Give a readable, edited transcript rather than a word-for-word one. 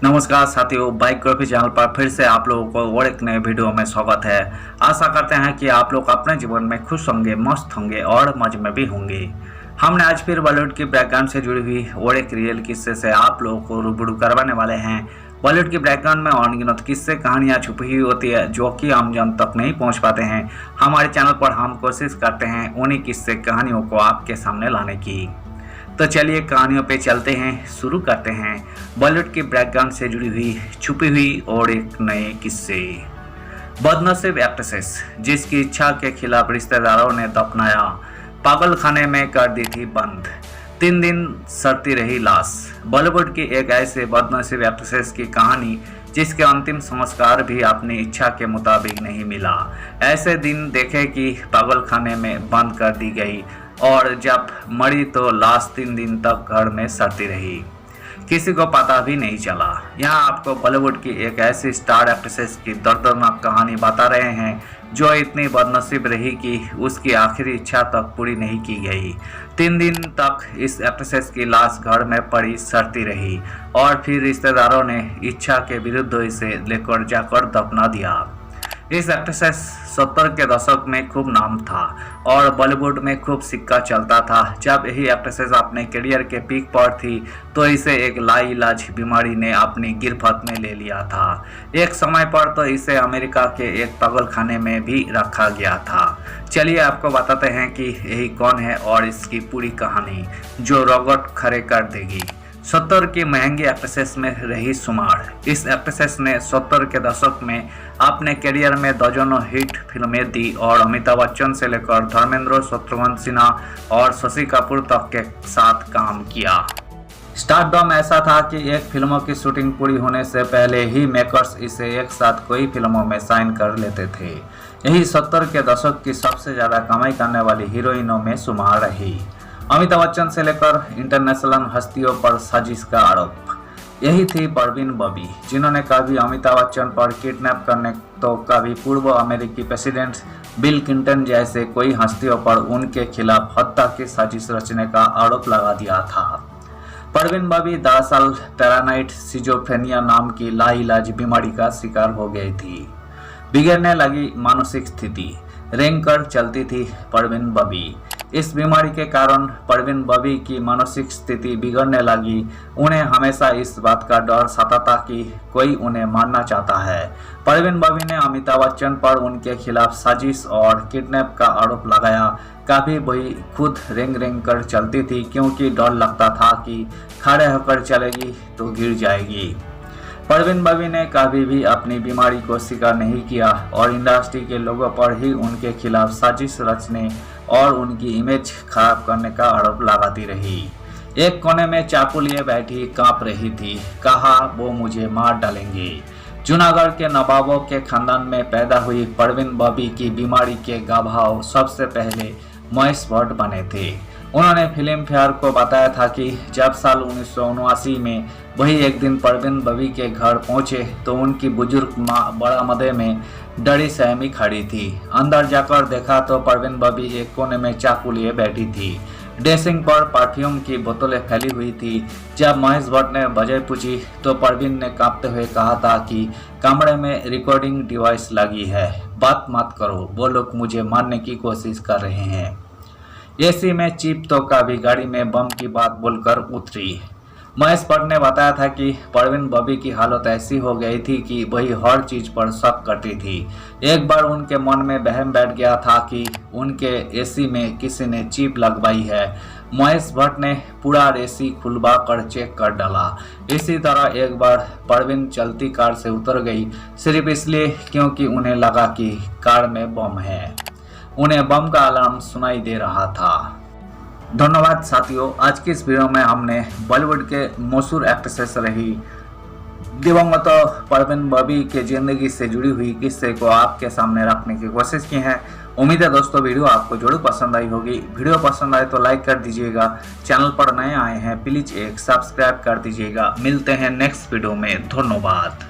नमस्कार साथियों, biography channel पर फिर से आप लोगों को और एक नए वीडियो में स्वागत है। आशा करते हैं कि आप लोग अपने जीवन में खुश होंगे, मस्त होंगे और मजे में भी होंगे। हमने आज फिर बॉलीवुड की बैकग्राउंड से जुड़ी हुई और एक रियल किस्से से आप लोगों को रूबरू करवाने वाले हैं। बॉलीवुड की बैकग्राउंड में अनगिनत किस्से कहानियाँ छुपी हुई होती है जो कि आम जन तक नहीं पहुँच पाते हैं। हमारे चैनल पर हम कोशिश करते हैं उन्हीं किस्से कहानियों को आपके सामने लाने की। तो चलिए कहानियों पे चलते हैं, शुरू करते हैं बॉलीवुड की बैकग्राउंड से जुड़ी हुई छुपी हुई और एक नए किस्से। बदनसीब एक्ट्रेसेस जिसकी इच्छा के खिलाफ रिश्तेदारों ने दफनाया, पागल खाने में कर दी थी बंद, 3 दिन सड़ती रही लाश। बॉलीवुड की एक ऐसे बदनसीब एक्ट्रेसेस की कहानी जिसके अंतिम संस्कार भी अपनी इच्छा के मुताबिक नहीं मिला। ऐसे दिन देखे कि पागल खाने में बंद कर दी गई और जब मरी तो लाश 3 दिन तक घर में सड़ती रही, किसी को पता भी नहीं चला। यहाँ आपको बॉलीवुड की एक ऐसी स्टार एक्ट्रेसेस की दर्दनाक कहानी बता रहे हैं जो इतनी बदनसीब रही कि उसकी आखिरी इच्छा तक पूरी नहीं की गई। 3 दिन तक इस एक्ट्रेसेस की लाश घर में पड़ी सड़ती रही और फिर रिश्तेदारों ने इच्छा के विरुद्ध इसे लेकर जाकर दफना दिया। इस एक्ट्रेसेस 70 के दशक में खूब नाम था और बॉलीवुड में खूब सिक्का चलता था। जब यही एक्ट्रेसेस अपने करियर के पीक पर थी तो इसे एक लाइलाज बीमारी ने अपनी गिरफ्त में ले लिया था। एक समय पर तो इसे अमेरिका के एक पागल खाने में भी रखा गया था। चलिए आपको बताते हैं कि यही कौन है और इसकी पूरी कहानी जो रगड़ खड़े कर देगी। 70 की महंगी एक्ट्रेसेस में रही शुमार। इस एक्ट्रेसेस ने 70 के दशक में अपने करियर में दर्जनों हिट फिल्में दी और अमिताभ बच्चन से लेकर धर्मेंद्र, शत्रुघ्न सिन्हा और शशि कपूर तक के साथ काम किया। स्टारडम ऐसा था कि एक फिल्मों की शूटिंग पूरी होने से पहले ही मेकर्स इसे एक साथ कई फिल्मों में साइन कर लेते थे। यही 70 के दशक की सबसे ज़्यादा कमाई करने वाली हीरोइनों में शुमार रही। अमिताभ बच्चन से लेकर इंटरनेशनल हस्तियों पर साजिश का आरोप। यही थी परवीन बॉबी जिन्होंने कभी अमिताभ बच्चन पर किडनैप करने तो कभी पूर्व अमेरिकी प्रेसिडेंट बिल क्लिंटन जैसे कोई हस्तियों पर उनके खिलाफ हत्या की साजिश रचने का आरोप लगा दिया था। परवीन बॉबी दरअसल पैरानाइड सिजोफ्रेनिया नाम की लाइलाज बीमारी का शिकार हो गई थी। बिगड़ने लगी मानसिक स्थिति रेंग कर चलती थी परवीन बॉबी। इस बीमारी के कारण परवीन बॉबी की मानसिक स्थिति बिगड़ने लगी। उन्हें हमेशा इस बात का डर सताता कि कोई उन्हें मारना चाहता है। परवीन बॉबी ने अमिताभ बच्चन पर उनके खिलाफ साजिश और किडनैप का आरोप लगाया। कभी वही खुद रेंग रेंग कर चलती थी क्योंकि डर लगता था कि खड़े होकर चलेगी तो गिर जाएगी। परवीन बॉबी ने कभी भी अपनी बीमारी को स्वीकार नहीं किया और इंडस्ट्री के लोगों पर ही उनके खिलाफ साजिश रचने और उनकी इमेज खराब करने का आरोप लगाती रही। एक कोने में चाकू लिए बैठी कांप रही थी, कहा वो मुझे मार डालेंगे। जूनागढ़ के नवाबों के खानदान में पैदा हुई परवीन बॉबी की बीमारी के गवाह सबसे पहले महेश भट्ट बने थे। उन्होंने फिल्म फेयर को बताया था कि जब साल 1979 में वही एक दिन परवीन बॉबी के घर पहुंचे तो उनकी बुजुर्ग माँ बरामदे में डरी सहमी खड़ी थी। अंदर जाकर देखा तो परवीन बॉबी एक कोने में चाकू लिए बैठी थी। ड्रेसिंग पर परफ्यूम की बोतलें फैली हुई थी। जब महेश भट्ट ने वजह पूछी तो परवीन ने कांपते हुए कहा था कि कमरे में रिकॉर्डिंग डिवाइस लगी है, बात मत करो, वो लोग मुझे मारने की कोशिश कर रहे हैं। एसी में चिप तो कभी गाड़ी में बम की बात बोलकर उतरी। महेश भट्ट ने बताया था कि परवीन बॉबी की हालत ऐसी हो गई थी कि वही हर चीज पर शक करती थी। एक बार उनके मन में वहम बैठ गया था कि उनके एसी में किसी ने चिप लगवाई है। महेश भट्ट ने पूरा एसी खुलवा कर चेक कर डाला। इसी तरह एक बार परवीन चलती कार से उतर गई, सिर्फ इसलिए क्योंकि उन्हें लगा कि कार में बम है। उन्हें बम का अलार्म सुनाई दे रहा था। धन्यवाद साथियों, आज की इस वीडियो में हमने बॉलीवुड के मशहूर एक्ट्रेसेस रही दिवंगत परवीन बॉबी के जिंदगी से जुड़ी हुई किस्से को आपके सामने रखने की कोशिश की है। उम्मीद है दोस्तों वीडियो आपको जरूर पसंद आई होगी। वीडियो पसंद आए तो लाइक कर दीजिएगा। चैनल पर नए आए हैं प्लीज एक सब्सक्राइब कर दीजिएगा। मिलते हैं नेक्स्ट वीडियो में। धन्यवाद।